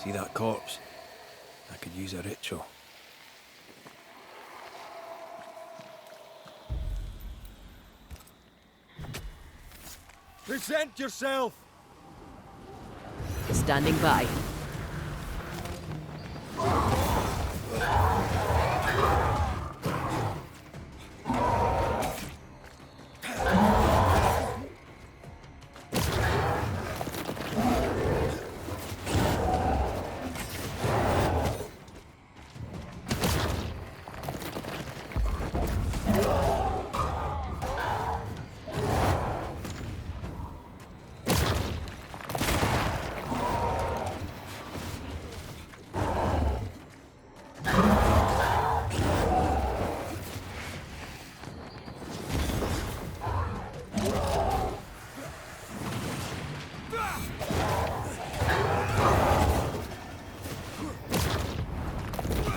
See that corpse? I could use a ritual. Present yourself! Standing by.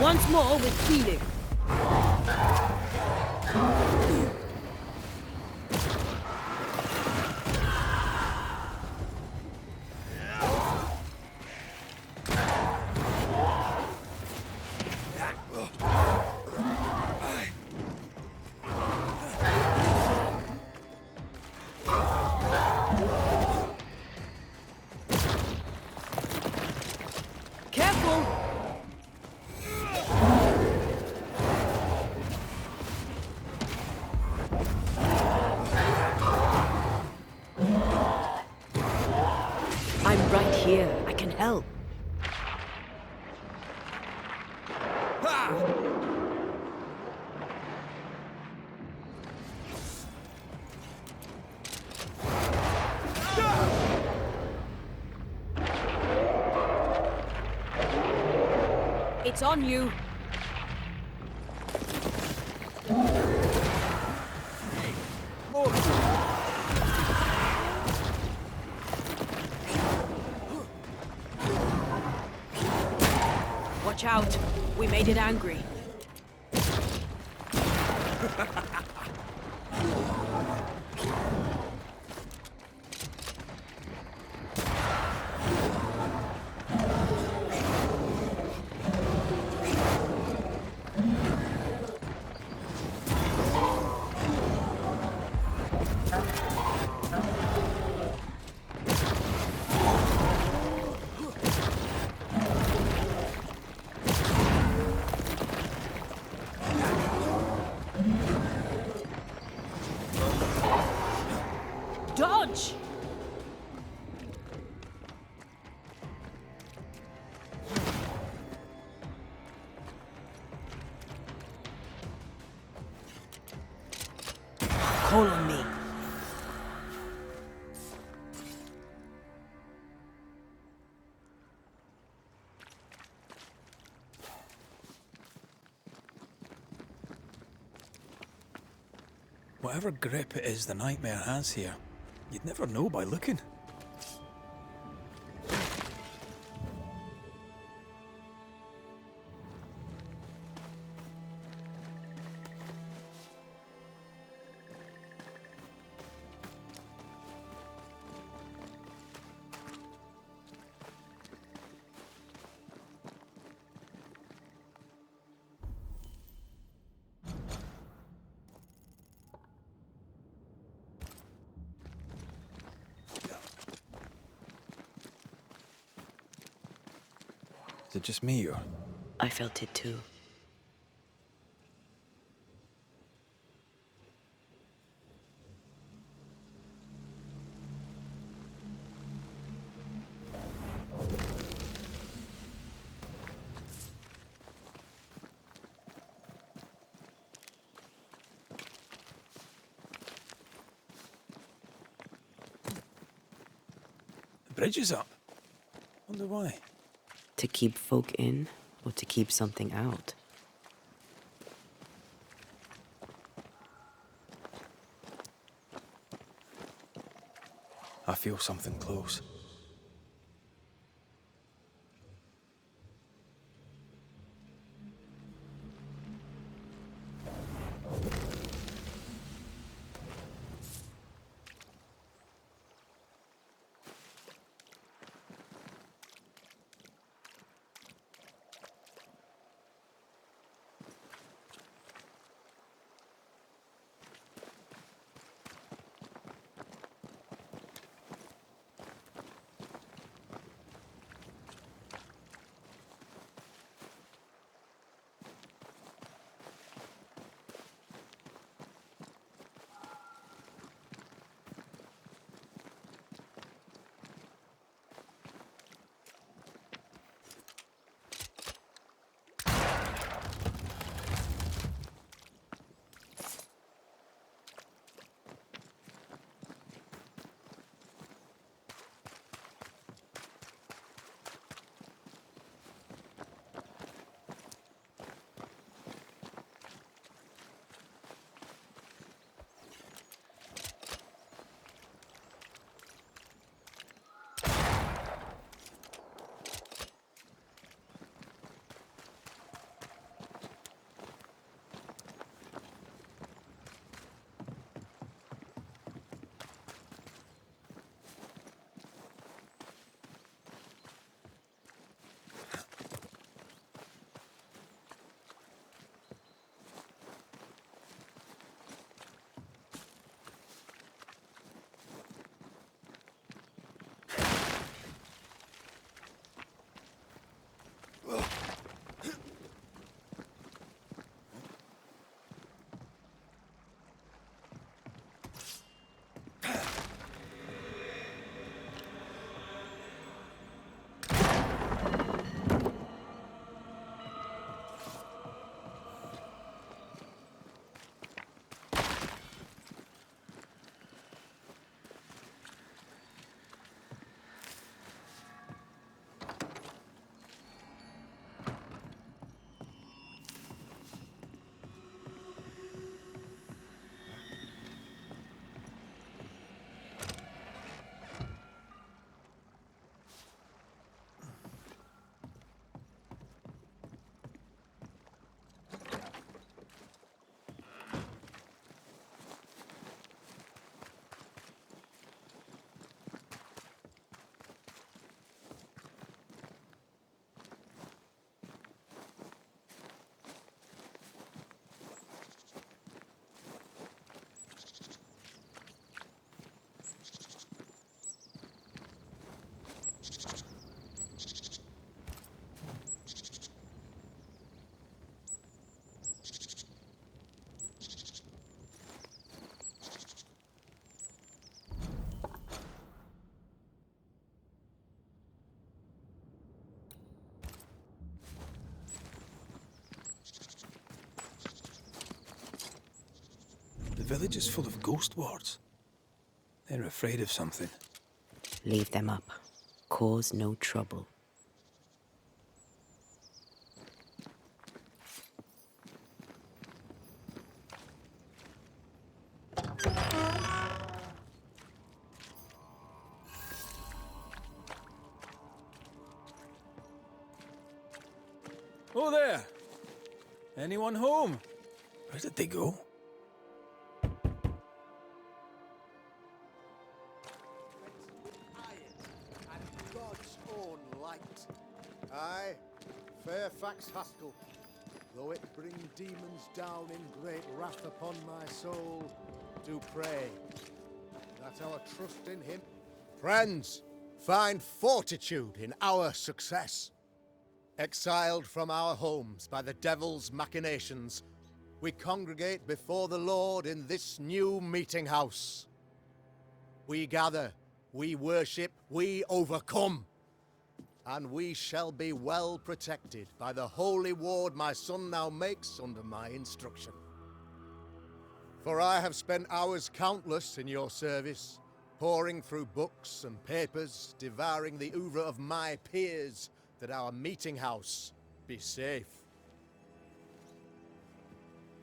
Once more with feeling. Careful! I'm right here. I can help. It's on you. Watch out. We made it angry. Dodge! Call on me. Whatever grip it is the nightmare has here, you'd never know by looking. Is it just me, or...? I felt it too. The bridge is up. Wonder why. To keep folk in, or to keep something out? I feel something close. village is full of ghost wards. They're afraid of something. Leave them up. Cause no trouble. Oh there! Anyone home? Where did they go? And God's own light. Aye, Fairfax Haskell. Though it bring demons down in great wrath upon my soul, do pray that our trust in him. Friends, find fortitude in our success. Exiled from our homes by the devil's machinations, we congregate before the Lord in this new meeting house. We gather, we worship, we overcome. And we shall be well protected by the holy ward my son now makes under my instruction. For I have spent hours countless in your service, poring through books and papers, devouring the oeuvre of my peers, that our meeting house be safe.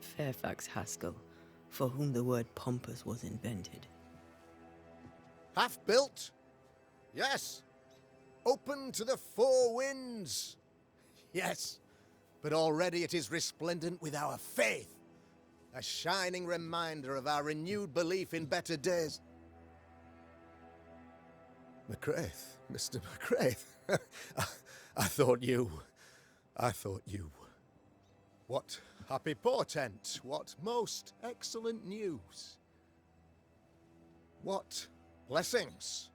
Fairfax Haskell, for whom the word pompous was invented. Half built? Yes. Open to the four winds? Yes. But already it is resplendent with our faith. A shining reminder of our renewed belief in better days. McCraith, Mr. McCraith. I thought you. What happy portent, what most excellent news. What blessings.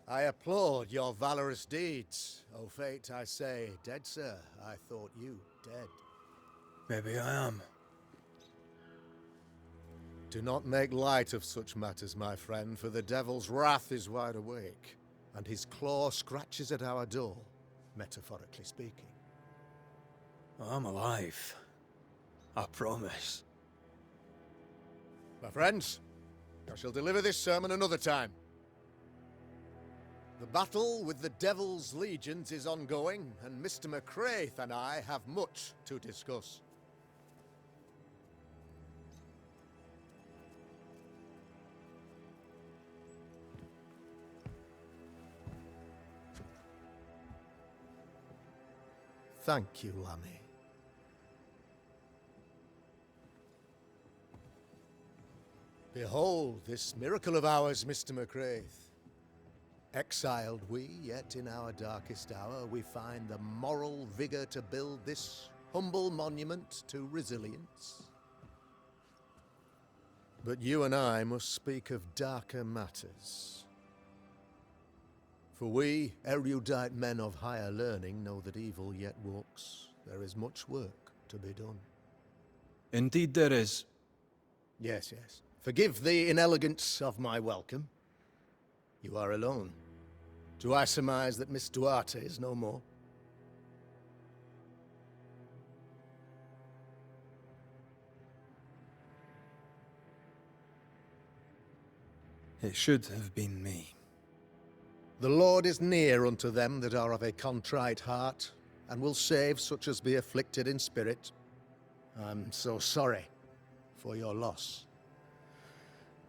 I applaud your valorous deeds. O fate, I say, dead sir, I thought you dead. Maybe I am. Do not make light of such matters, my friend, for the devil's wrath is wide awake, and his claw scratches at our door, metaphorically speaking. I'm alive. I promise. My friends, I shall deliver this sermon another time. The battle with the devil's legions is ongoing, and Mr. McCraith and I have much to discuss. Thank you, Lammy. Behold this miracle of ours, Mr. McCraith. Exiled we, yet in our darkest hour we find the moral vigor to build this humble monument to resilience. But you and I must speak of darker matters. For we, erudite men of higher learning, know that evil yet walks. There is much work to be done. Indeed there is. Yes, yes. Forgive the inelegance of my welcome. You are alone. Do I surmise that Miss Duarte is no more? It should have been me. The Lord is near unto them that are of a contrite heart, and will save such as be afflicted in spirit. I'm so sorry for your loss.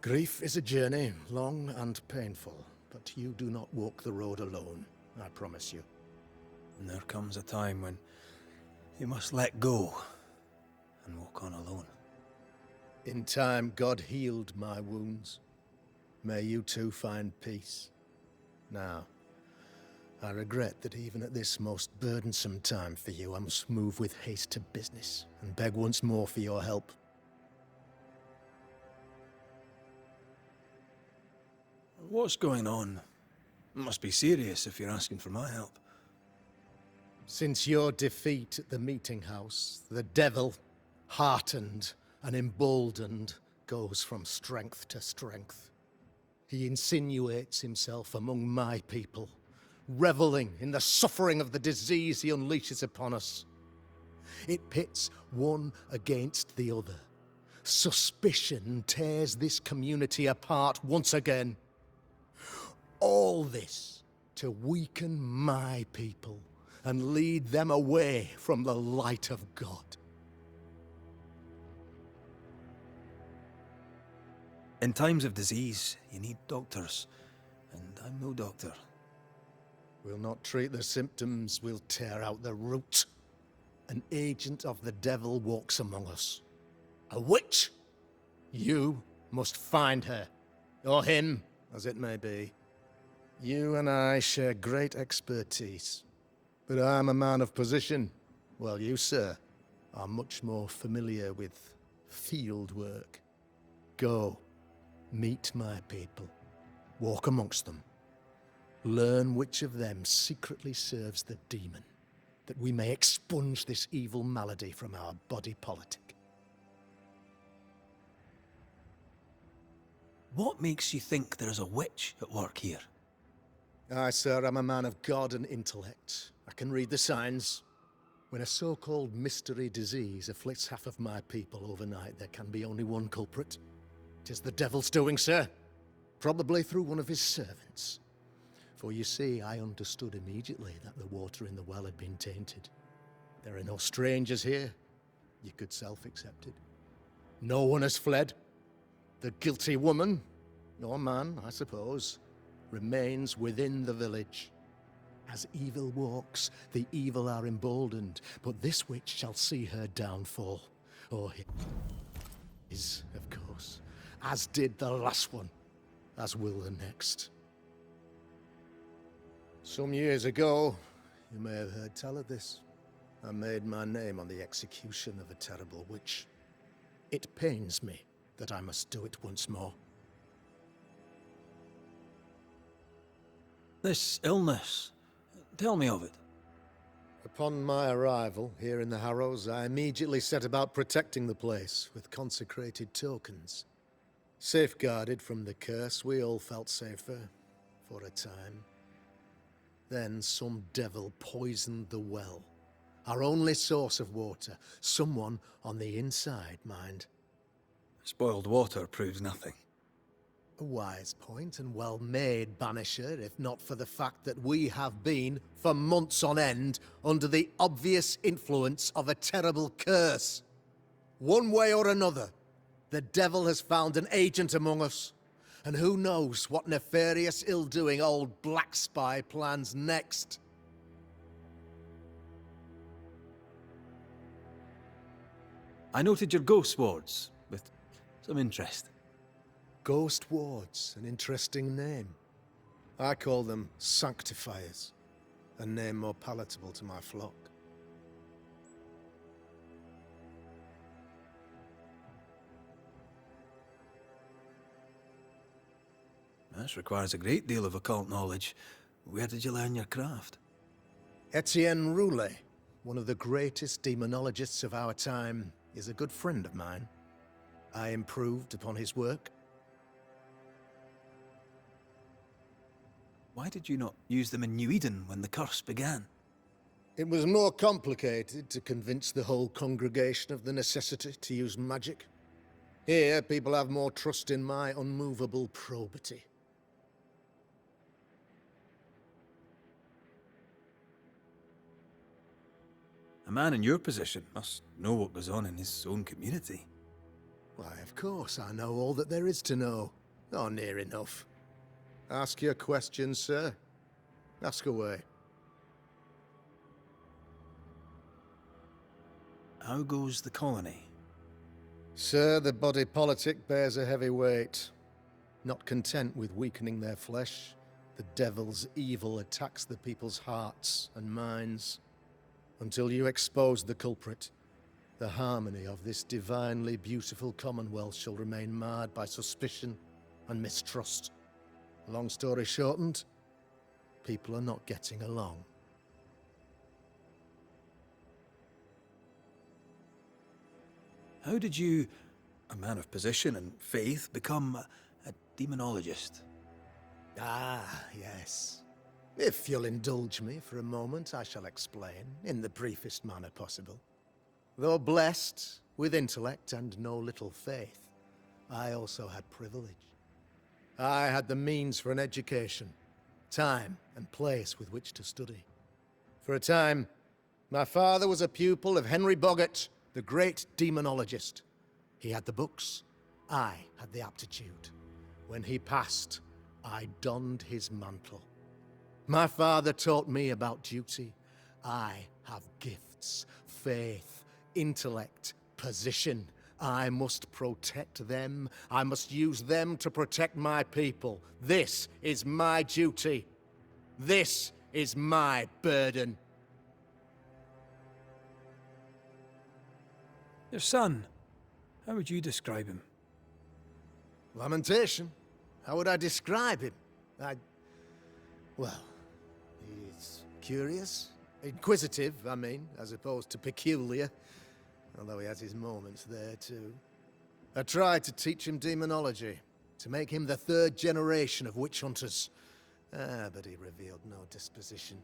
Grief is a journey, long and painful, but you do not walk the road alone, I promise you. And there comes a time when you must let go and walk on alone. In time, God healed my wounds. May you too find peace. Now, I regret that even at this most burdensome time for you, I must move with haste to business and beg once more for your help. What's going on? It must be serious if you're asking for my help. Since your defeat at the meeting house, the devil, heartened and emboldened, goes from strength to strength. He insinuates himself among my people, reveling in the suffering of the disease he unleashes upon us. It pits one against the other, suspicion tears this community apart once again. All this to weaken my people and lead them away from the light of God. In times of disease, you need doctors, and I'm no doctor. We'll not treat the symptoms, we'll tear out the root. An agent of the devil walks among us. A witch! You must find her. Or him, as it may be. You and I share great expertise. But I'm a man of position, while you, sir, are much more familiar with field work. Go, meet my people. Walk amongst them. Learn which of them secretly serves the demon, that we may expunge this evil malady from our body politic. What makes you think there's a witch at work here? Aye, sir, I'm a man of God and intellect. I can read the signs. When a so-called mystery disease afflicts half of my people overnight, there can be only one culprit. 'Tis the devil's doing, sir. Probably through one of his servants. For you see, I understood immediately that the water in the well had been tainted. There are no strangers here. You could self-accept it. No one has fled. The guilty woman, or man, I suppose, remains within the village. As evil walks, the evil are emboldened, but this witch shall see her downfall. Or his, of course, as did the last one, as will the next. Some years ago, you may have heard tell of this, I made my name on the execution of a terrible witch. It pains me that I must do it once more. This illness, tell me of it. Upon my arrival here in the Harrows, I immediately set about protecting the place with consecrated tokens. Safeguarded from the curse, we all felt safer, for a time. Then some devil poisoned the well, our only source of water. Someone on the inside, mind. Spoiled water proves nothing. A wise point and well made, Banisher, if not for the fact that we have been, for months on end, under the obvious influence of a terrible curse. One way or another, the devil has found an agent among us. And who knows what nefarious ill-doing old Black Spy plans next? I noted your ghost wards with some interest. Ghost wards, an interesting name. I call them sanctifiers, a name more palatable to my flock. This requires a great deal of occult knowledge. Where did you learn your craft? Etienne Roulet, one of the greatest demonologists of our time, is a good friend of mine. I improved upon his work. Why did you not use them in New Eden when the curse began? It was more complicated to convince the whole congregation of the necessity to use magic. Here, people have more trust in my unmovable probity. A man in your position must know what goes on in his own community. Why, of course, I know all that there is to know. Or near enough. Ask your questions, sir. Ask away. How goes the colony? Sir, the body politic bears a heavy weight. Not content with weakening their flesh, the devil's evil attacks the people's hearts and minds. Until you expose the culprit, the harmony of this divinely beautiful commonwealth shall remain marred by suspicion and mistrust. Long story shortened, people are not getting along. How did you, a man of position and faith, become a demonologist? Ah, yes. If you'll indulge me for a moment, I shall explain, in the briefest manner possible. Though blessed with intellect and no little faith, I also had privilege. I had the means for an education, time and place with which to study. For a time, my father was a pupil of Henry Boggart, the great demonologist. He had the books, I had the aptitude. When he passed, I donned his mantle. My father taught me about duty. I have gifts, faith, intellect, position. I must protect them. I must use them to protect my people. This is my duty. This is my burden. Your son, how would you describe him? Lamentation? How would I describe him? Well, he's curious. Inquisitive, I mean, as opposed to peculiar. Although he has his moments there, too. I tried to teach him demonology, to make him the third generation of witch hunters. But he revealed no disposition.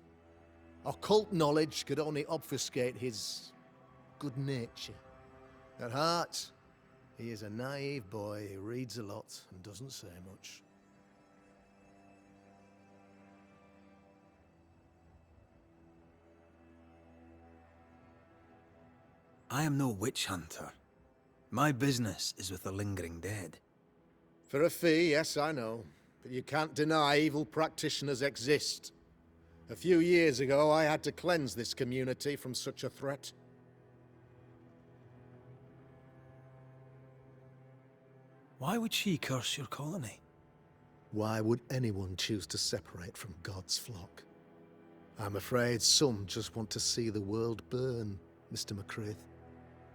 Occult knowledge could only obfuscate his good nature. At heart, he is a naive boy who reads a lot and doesn't say much. I am no witch hunter. My business is with the lingering dead. For a fee, yes, I know. But you can't deny evil practitioners exist. A few years ago, I had to cleanse this community from such a threat. Why would she curse your colony? Why would anyone choose to separate from God's flock? I'm afraid some just want to see the world burn, Mr. McCraith.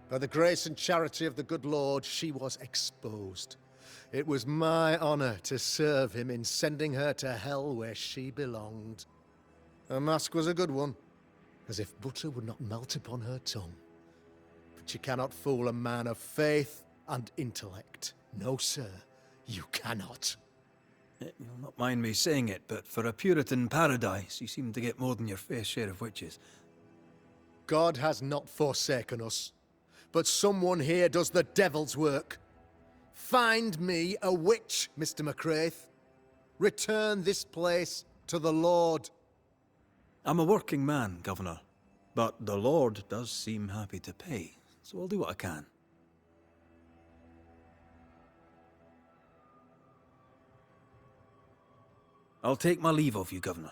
By the grace and charity of the good Lord, she was exposed. It was my honor to serve him in sending her to hell where she belonged. Her mask was a good one, as if butter would not melt upon her tongue. But you cannot fool a man of faith and intellect. No, sir, you cannot. You'll not mind me saying it, but for a Puritan paradise, you seem to get more than your fair share of witches. God has not forsaken us, but someone here does the devil's work. Find me a witch, Mr. McCraith. Return this place to the Lord. I'm a working man, Governor, but the Lord does seem happy to pay, so I'll do what I can. I'll take my leave of you, Governor.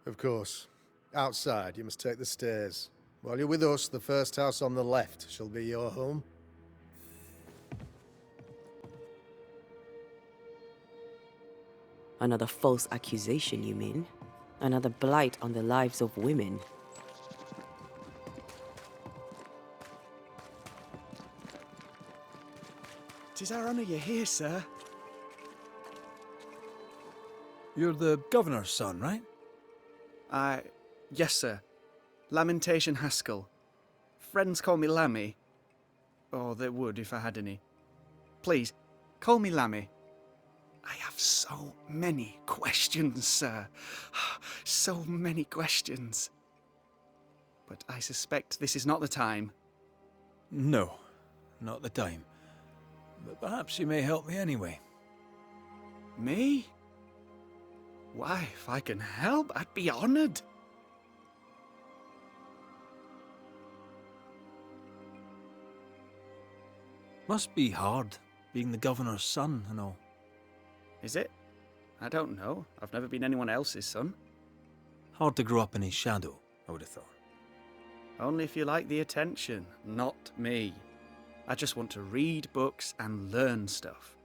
Of course. Outside, you must take the stairs. While you're with us, the first house on the left shall be your home. Another false accusation, you mean? Another blight on the lives of women. Tis our honour you're here, sir. You're the Governor's son, right? Yes, sir. Lamentation Haskell. Friends call me Lammy. Or they would if I had any. Please, call me Lammy. I have so many questions, sir. So many questions. But I suspect this is not the time. No, not the time. But perhaps you may help me anyway. Me? Why, if I can help, I'd be honoured. Must be hard, being the Governor's son and all. Is it? I don't know. I've never been anyone else's son. Hard to grow up in his shadow, I would have thought. Only if you like the attention, not me. I just want to read books and learn stuff.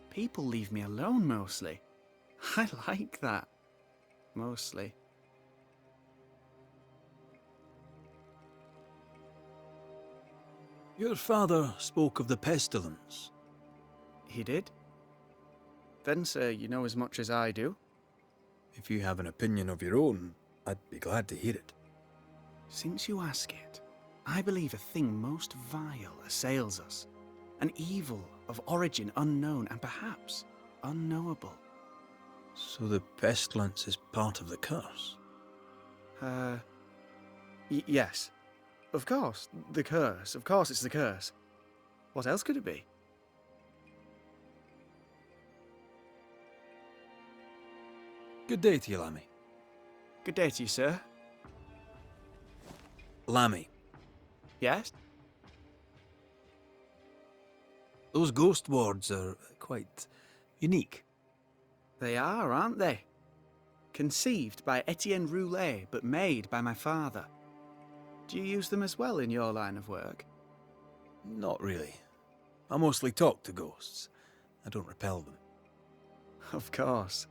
People leave me alone mostly. I like that. Mostly. Your father spoke of the pestilence. He did? Then, sir, you know as much as I do. If you have an opinion of your own, I'd be glad to hear it. Since you ask it, I believe a thing most vile assails us. An evil of origin unknown and perhaps unknowable. So the pestilence is part of the curse? Yes. Of course, the curse. Of course it's the curse. What else could it be? Good day to you, Lammy. Good day to you, sir. Lammy, Yes? those ghost wards are quite unique. They are, aren't they? Conceived by Etienne Roulet, but made by my father. Do you use them as well in your line of work? Not really. I mostly talk to ghosts. I don't repel them. Of course.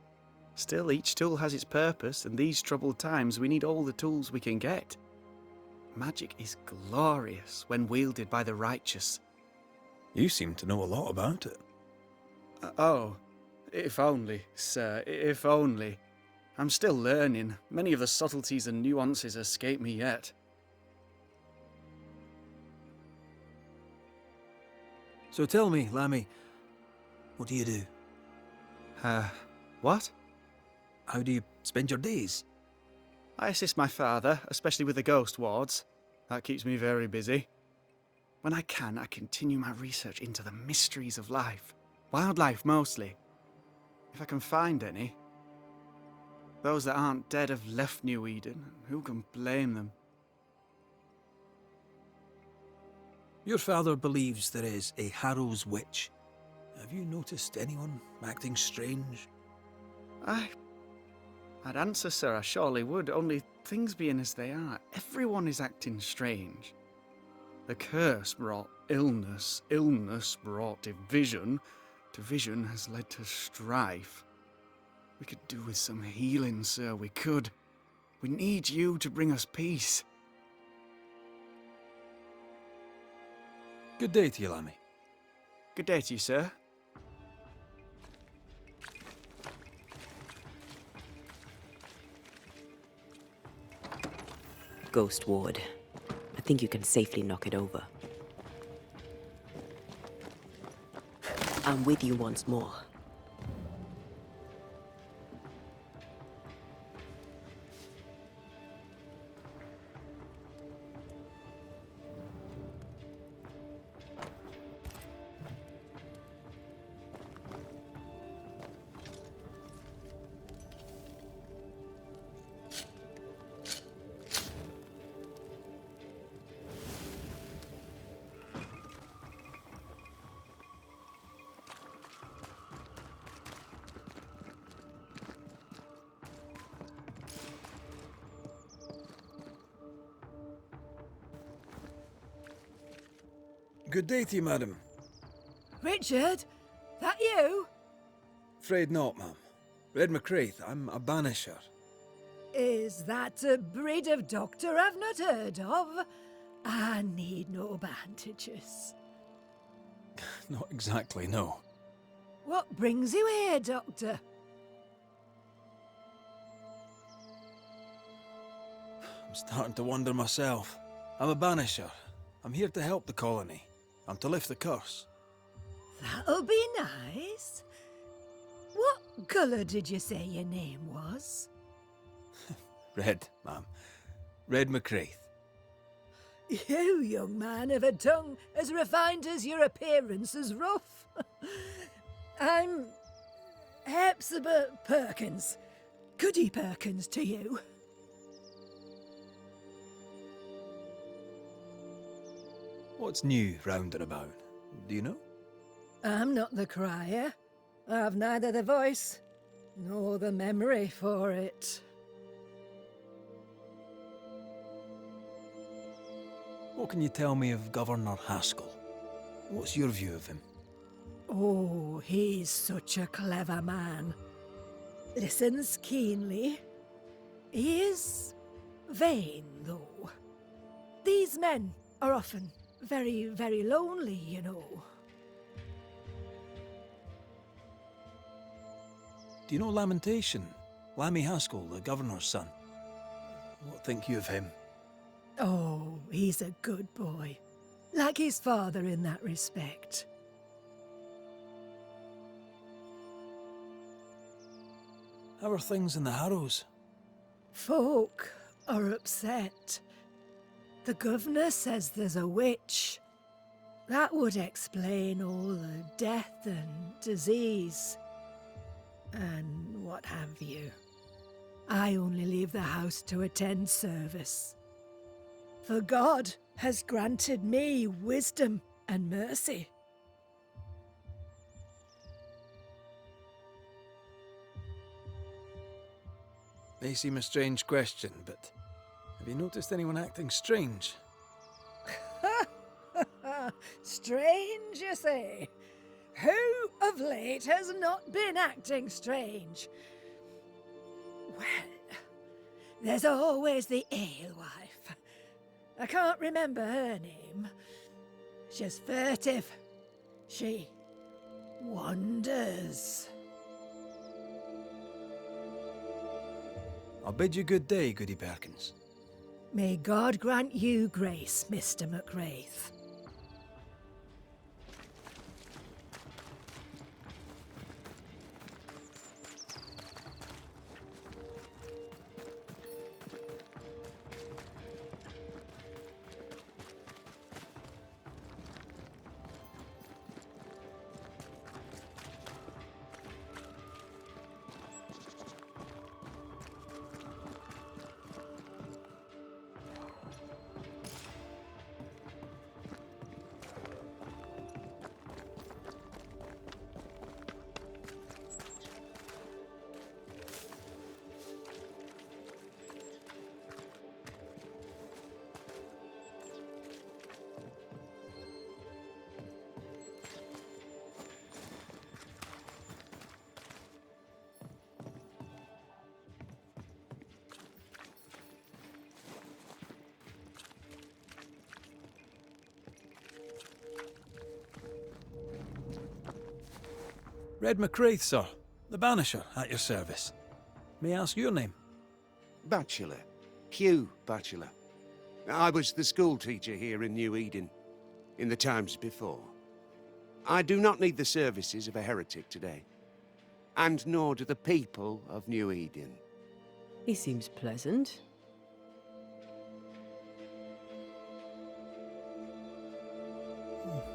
Still, each tool has its purpose, and these troubled times we need all the tools we can get. Magic is glorious when wielded by the righteous. You seem to know a lot about it. Oh, if only, sir, if only. I'm still learning. Many of the subtleties and nuances escape me yet. So tell me, Lammy, what do you do? What? How do you spend your days? I assist my father, especially with the ghost wards. That keeps me very busy. When I can, I continue my research into the mysteries of life. Wildlife, mostly. If I can find any. Those that aren't dead have left New Eden. Who can blame them? Your father believes there is a Harrow's witch. Have you noticed anyone acting strange? I'd answer, sir, I surely would, only things being as they are, everyone is acting strange. The curse brought illness, illness brought division, division has led to strife. We could do with some healing, sir, we could. We need you to bring us peace. Good day to you, Lammy. Good day to you, sir. Ghost ward. I think you can safely knock it over. I'm with you once more. Good day to you, madam. Richard? That you? Afraid not, ma'am. Red McCraith, I'm a banisher. Is that a breed of doctor I've not heard of? I need no bandages. Not exactly, no. What brings you here, doctor? I'm starting to wonder myself. I'm a banisher. I'm here to help the colony. I'm to lift the curse. That'll be nice. What colour did you say your name was? Red, ma'am. Red McCraith. You, young man, have a tongue as refined as your appearance is rough. I'm Hepzibah Perkins. Goody Perkins to you. What's new round and about? Do you know? I'm not the crier. I've neither the voice nor the memory for it. What can you tell me of Governor Haskell? What's your view of him? Oh, he's such a clever man. Listens keenly. He is vain, though. These men are often very, very lonely, you know. Do you know Lamentation? Lammy Haskell, the governor's son. What think you of him? Oh, he's a good boy. Like his father in that respect. How are things in the Harrows? Folk are upset. The governor says there's a witch. That would explain all the death and disease. And what have you. I only leave the house to attend service. For God has granted me wisdom and mercy. May seem a strange question, but have you noticed anyone acting strange? Strange, you say? Who of late has not been acting strange? Well, there's always the alewife. I can't remember her name. She's furtive. She wanders. I'll bid you good day, Goody Perkins. May God grant you grace, Mr. McWraith. Red McWraith, sir. The Banisher, at your service. May I ask your name? Bachelor. Hugh Bachelor. I was the school teacher here in New Eden, in the times before. I do not need the services of a heretic today, and nor do the people of New Eden. He seems pleasant.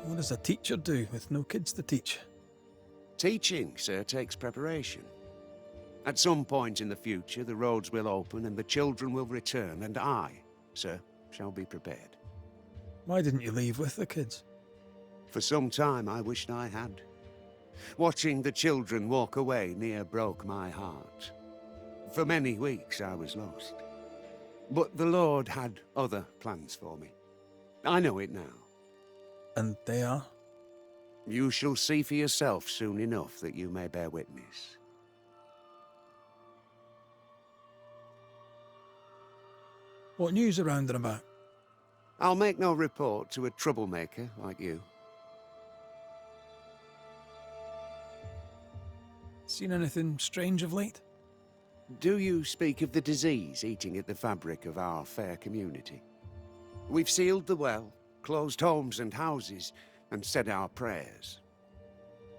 What does a teacher do with no kids to teach? Teaching, sir, takes preparation. At some point in the future, the roads will open and the children will return, and I, sir, shall be prepared. Why didn't you leave with the kids? For some time I wished I had. Watching the children walk away near broke my heart. For many weeks I was lost. But the Lord had other plans for me. I know it now. And they are? You shall see for yourself soon enough that you may bear witness. What news around and about? I'll make no report to a troublemaker like you. Seen anything strange of late? Do you speak of the disease eating at the fabric of our fair community? We've sealed the well, closed homes and houses, and said our prayers.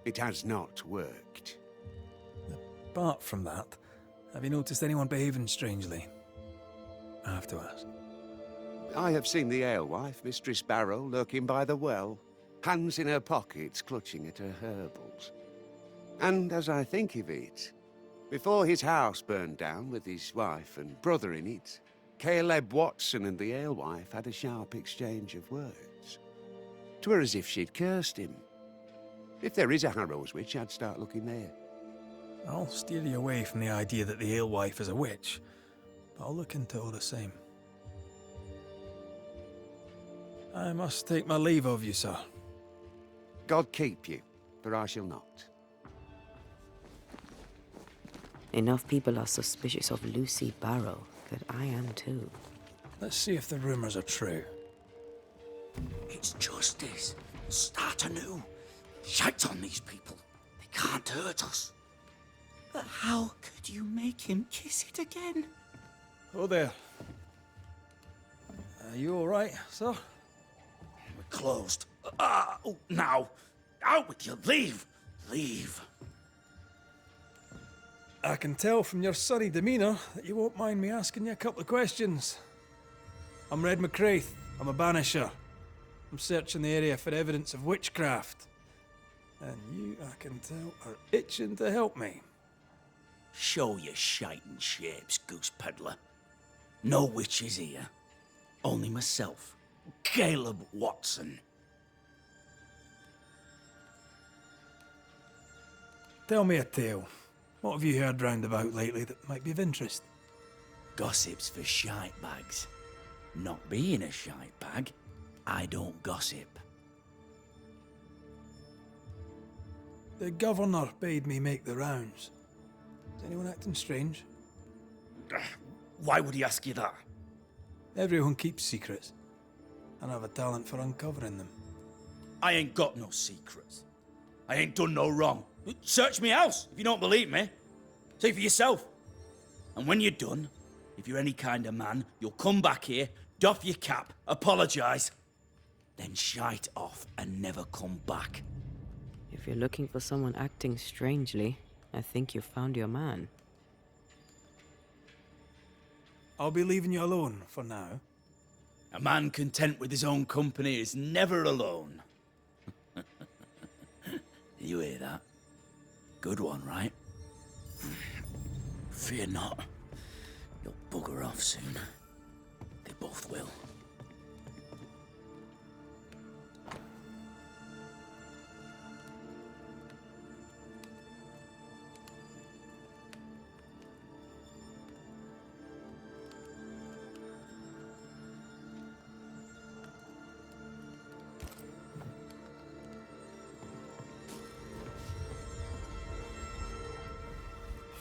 It has not worked. Apart from that, have you noticed anyone behaving strangely? I have to ask. I have seen the alewife, Mistress Barrow, lurking by the well, hands in her pockets clutching at her herbals. And as I think of it, before his house burned down with his wife and brother in it, Caleb Watson and the alewife had a sharp exchange of words. 'Twere as if she'd cursed him. If there is a Harrow's witch, I'd start looking there. I'll steer you away from the idea that the alewife is a witch, but I'll look into it all the same. I must take my leave of you, sir. God keep you, for I shall not. Enough people are suspicious of Lucy Barrow that I am too. Let's see if the rumours are true. It's justice. Start anew. Shite on these people. They can't hurt us. But how could you make him kiss it again? Oh there. Are you all right, sir? We're closed. Oh, now. Out with you. Leave. Leave. I can tell from your sunny demeanour that you won't mind me asking you a couple of questions. I'm Red McCraith. I'm a banisher. I'm searching the area for evidence of witchcraft. And you, I can tell, are itching to help me. Show your shiting shapes, goose peddler. No witches here. Only myself, Caleb Watson. Tell me a tale. What have you heard round about lately that might be of interest? Gossip's for shite bags. Not being a shite bag, I don't gossip. The governor bade me make the rounds. Is anyone acting strange? Why would he ask you that? Everyone keeps secrets, and I have a talent for uncovering them. I ain't got no secrets. I ain't done no wrong. Search me house if you don't believe me. See for yourself. And when you're done, if you're any kind of man, you'll come back here, doff your cap, apologise, then shite off and never come back. If you're looking for someone acting strangely, I think you've found your man. I'll be leaving you alone for now. A man content with his own company is never alone. You hear that? Good one, right? Fear not. You'll bugger off soon. They both will.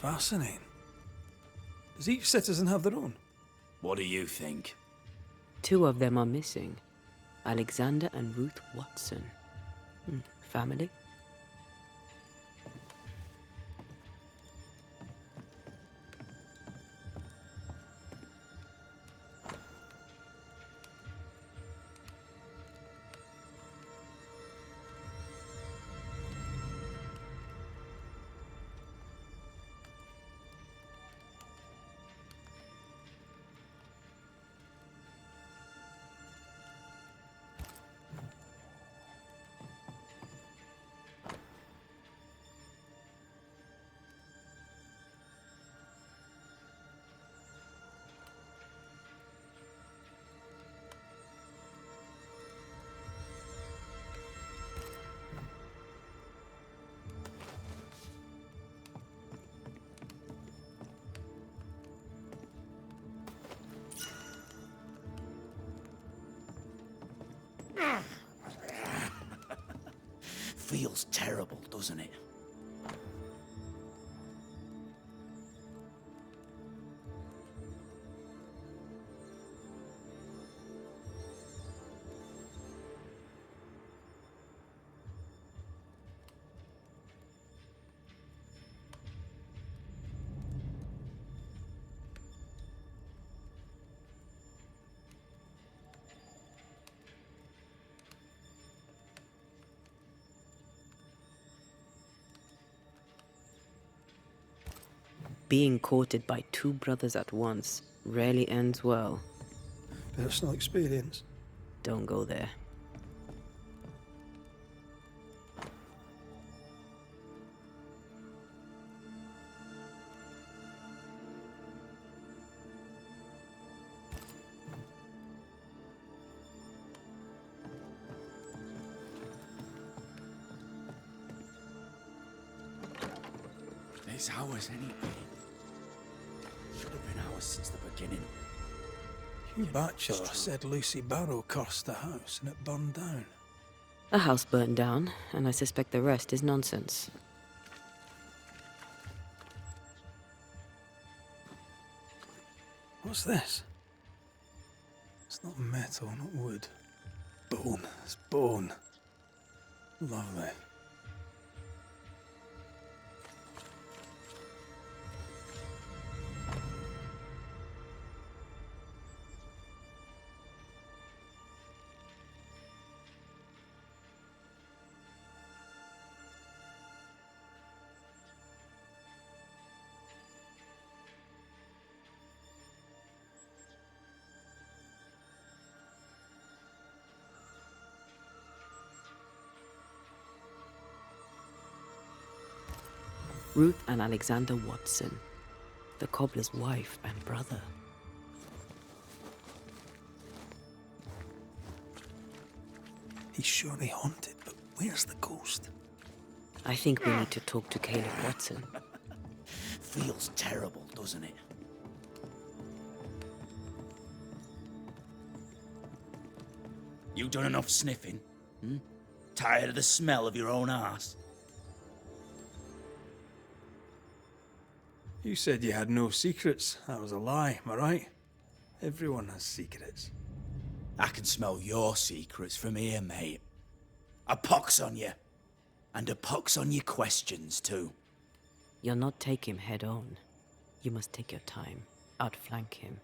Fascinating. Does each citizen have their own? What do you think? 2 of them are missing. Alexander and Ruth Watson. Family? Feels terrible, doesn't it? Being courted by 2 brothers at once rarely ends well. Personal experience. Don't go there. It's ours anyway. Should have been ours since the beginning. Hugh Batchelor said Lucy Barrow cursed the house and it burned down. A house burnt down, and I suspect the rest is nonsense. What's this? It's not metal, not wood. Bone. It's bone. Lovely. Ruth and Alexander Watson, the cobbler's wife and brother. He's surely haunted, but where's the ghost? I think we need to talk to Caleb Watson. Feels terrible, doesn't it? You done enough sniffing? Hmm? Tired of the smell of your own arse? You said you had no secrets. That was a lie, am I right? Everyone has secrets. I can smell your secrets from here, mate. A pox on you. And a pox on your questions, too. You'll not take him head on. You must take your time, outflank him.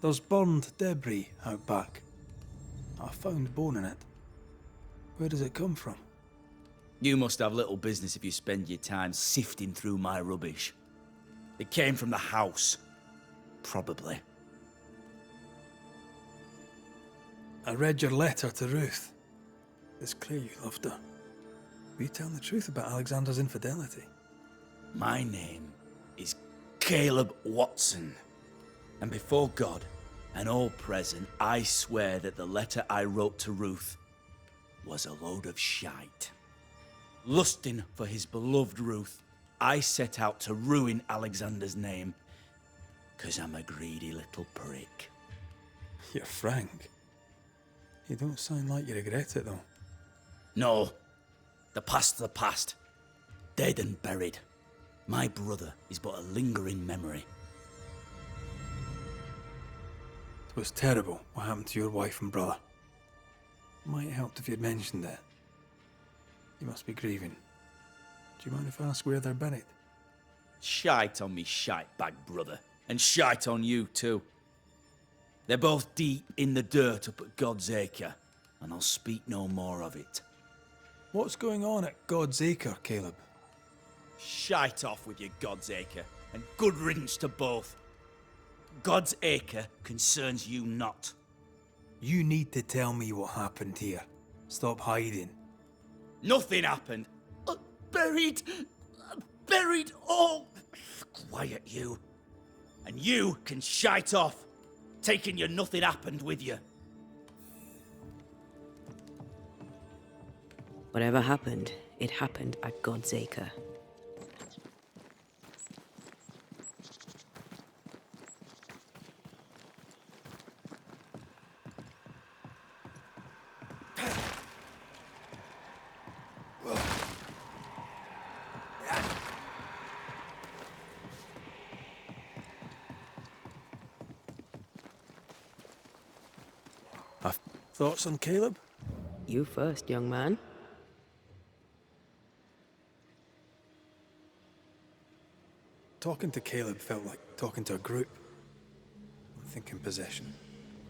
There's burned debris out back. I found bone in it. Where does it come from? You must have little business if you spend your time sifting through my rubbish. It came from the house. Probably. I read your letter to Ruth. It's clear you loved her. Were you telling the truth about Alexander's infidelity? My name is Caleb Watson. And before God and all present, I swear that the letter I wrote to Ruth was a load of shite. Lusting for his beloved Ruth, I set out to ruin Alexander's name, 'cause I'm a greedy little prick. You're frank. You don't sound like you regret it, though. No, the past's the past. Dead and buried. My brother is but a lingering memory. It was terrible what happened to your wife and brother. Might have helped if you'd mentioned it. You must be grieving. Do you mind if I ask where they're buried? Shite on me shite bag brother, and shite on you too. They're both deep in the dirt up at God's Acre, and I'll speak no more of it. What's going on at God's Acre, Caleb? Shite off with your God's Acre, and good riddance to both. God's Acre concerns you not. You need to tell me what happened here. Stop hiding. Nothing happened. Buried all. Quiet, you. And you can shite off, taking your nothing happened with you. Whatever happened, it happened at God's Acre. Thoughts on Caleb? You first, young man. Talking to Caleb felt like talking to a group. I'm thinking possession.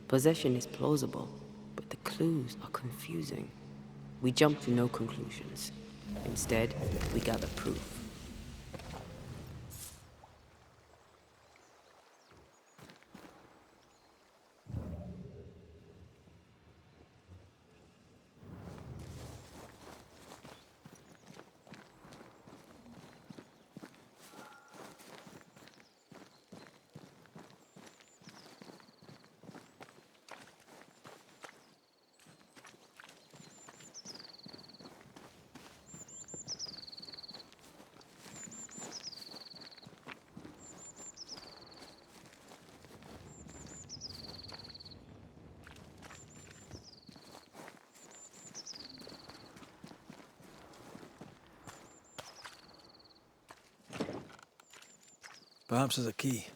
Possession is plausible, but the clues are confusing. We jump to no conclusions. Instead, we gather proof. Perhaps there's a key.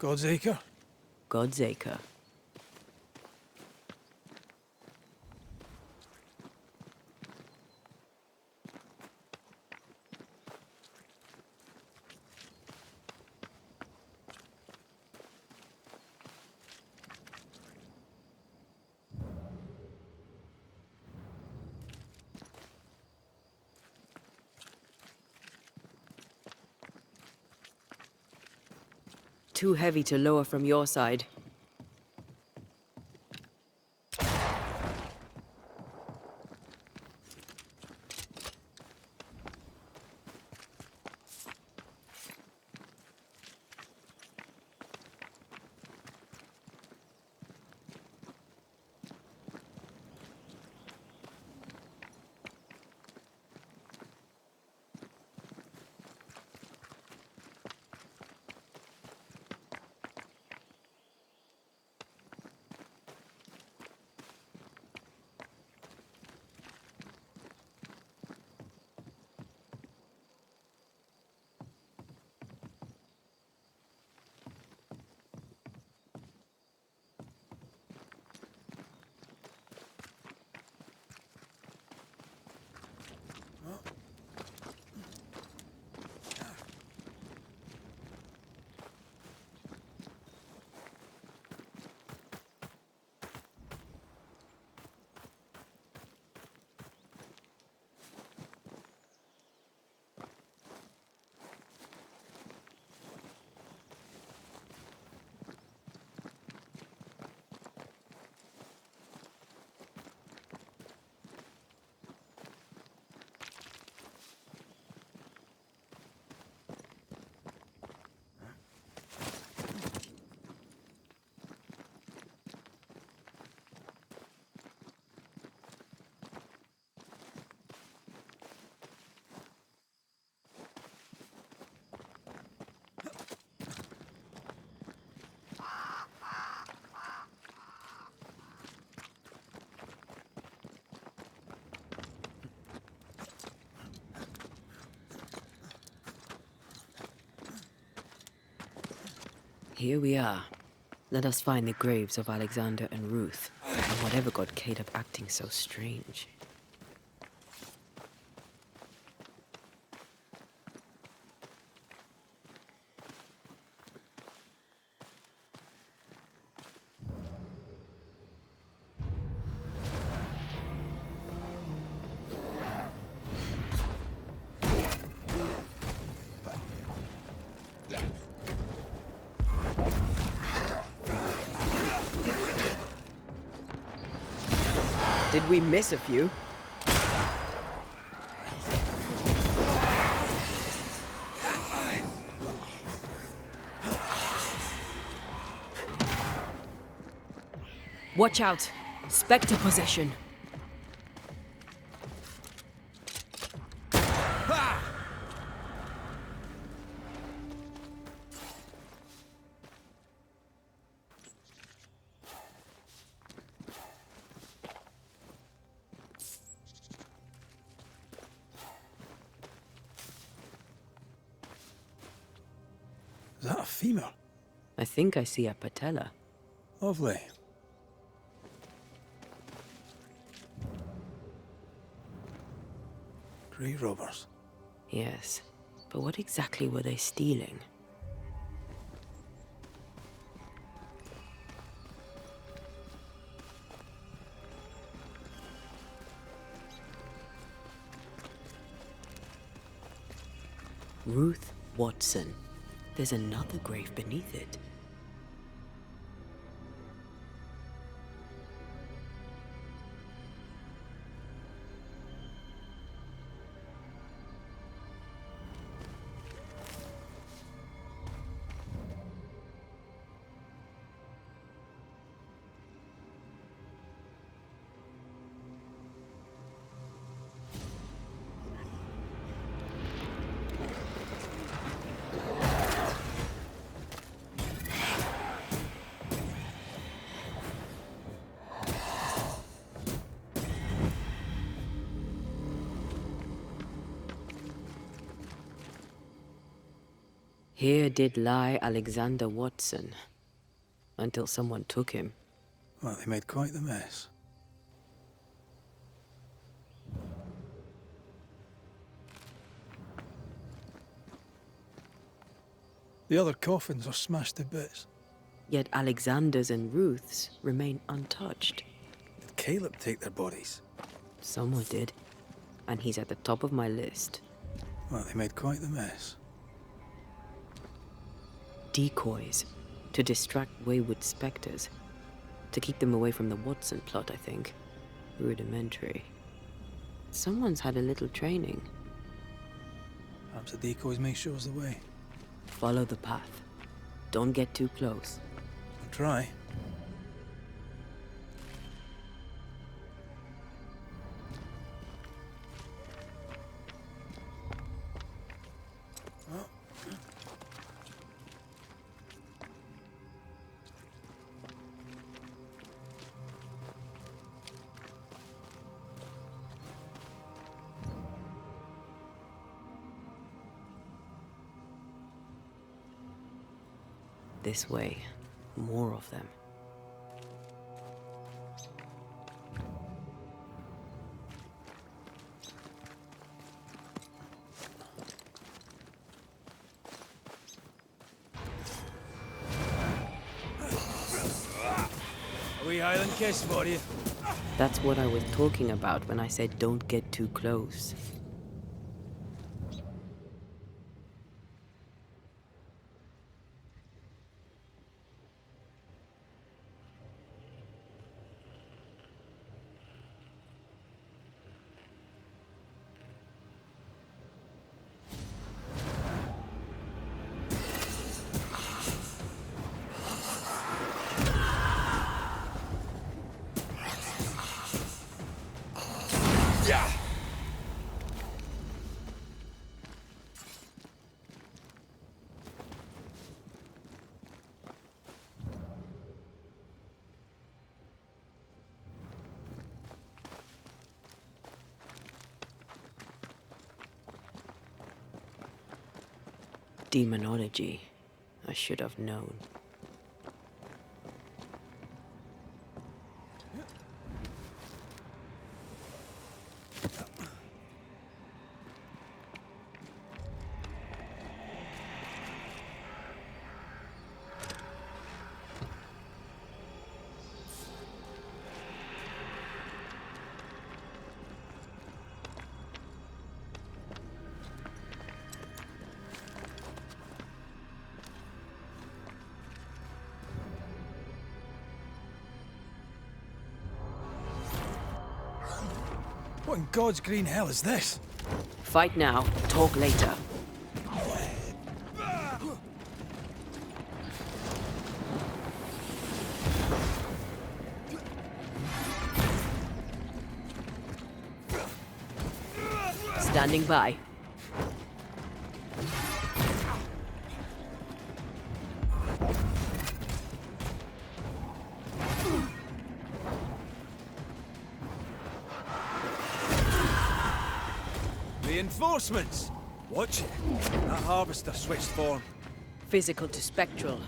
God's Acre? God's Acre. Too heavy to lower from your side. Here we are. Let us find the graves of Alexander and Ruth, and whatever got Caleb acting so strange. Did we miss a few? Watch out! Spectre possession! Is that a femur? I think I see a patella. Lovely. Grey robbers. Yes, but what exactly were they stealing? Ruth Watson. There's another grave beneath it. Here did lie Alexander Watson, until someone took him. Well, they made quite the mess. The other coffins are smashed to bits. Yet Alexander's and Ruth's remain untouched. Did Caleb take their bodies? Someone did, and he's at the top of my list. Well, they made quite the mess. Decoys, to distract wayward specters. To keep them away from the Watson plot, I think. Rudimentary. Someone's had a little training. Perhaps the decoys may show us the way. Follow the path. Don't get too close. I'll try. This way. More of them. A wee Highland kiss for you. That's what I was talking about when I said don't get too close. Demonology. I should have known. What in God's green hell is this? Fight now, talk later. Standing by. Reinforcements! Watch it. That harvester switched form. Physical to spectral.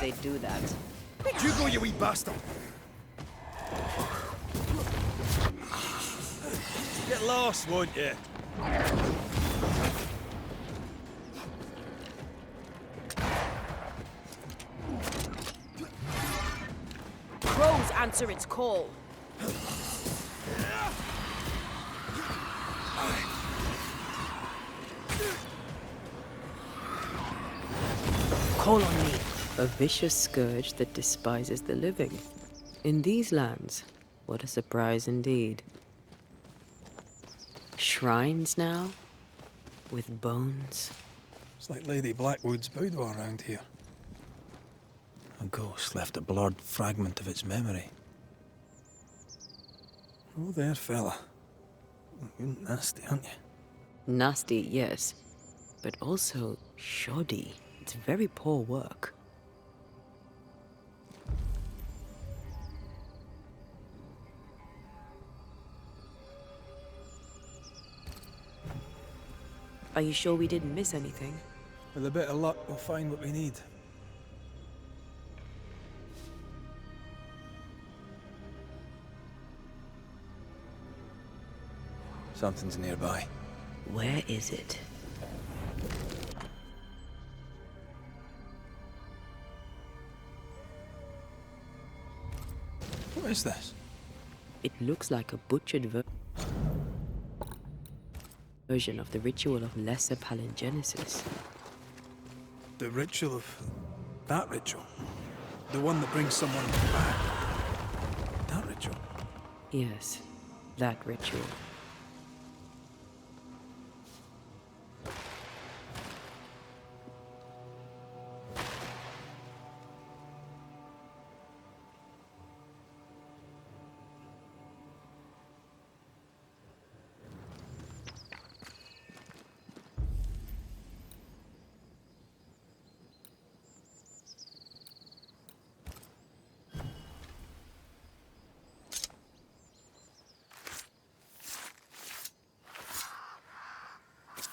They do that. Where'd you go, you wee bastard? Get lost, won't you? Crows answer its call. Call on me. A vicious scourge that despises the living. In these lands, what a surprise indeed. Shrines now? With bones? It's like Lady Blackwood's boudoir around here. A ghost left a blurred fragment of its memory. Oh there, fella. You're nasty, aren't you? Nasty, yes. But also shoddy. It's very poor work. Are you sure we didn't miss anything? With a bit of luck, we'll find what we need. Something's nearby. Where is it? What is this? It looks like a butchered version of the ritual of Lesser Palingenesis. The ritual of... that ritual? The one that brings someone back? That ritual? Yes, that ritual.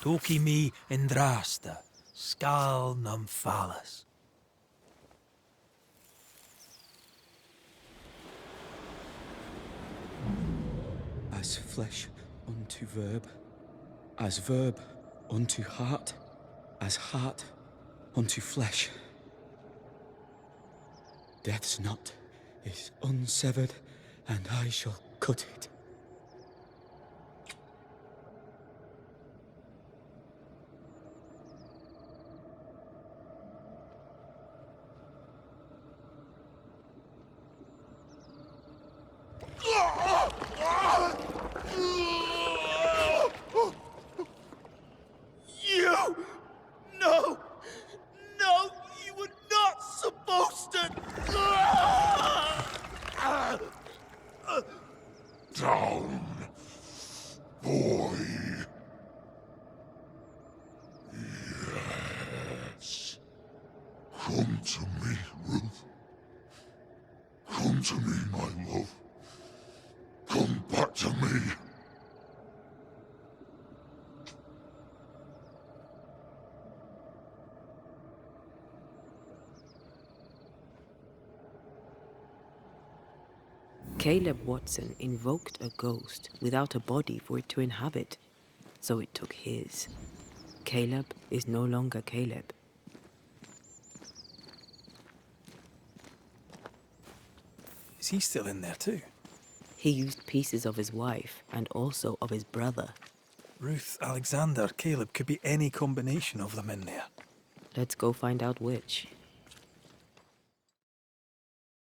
Toki mi indrasta, skal numphalis. As flesh unto verb, as verb unto heart, as heart unto flesh. Death's knot is unsevered, and I shall cut it. You! No! No! You were not supposed to! Down, boy. Yes. Come to me, Ruth. Come to me, my love. Come back to me. Caleb Watson invoked a ghost without a body for it to inhabit, so it took his. Caleb is no longer Caleb. Is he still in there too? He used pieces of his wife and also of his brother. Ruth, Alexander, Caleb, could be any combination of them in there. Let's go find out which.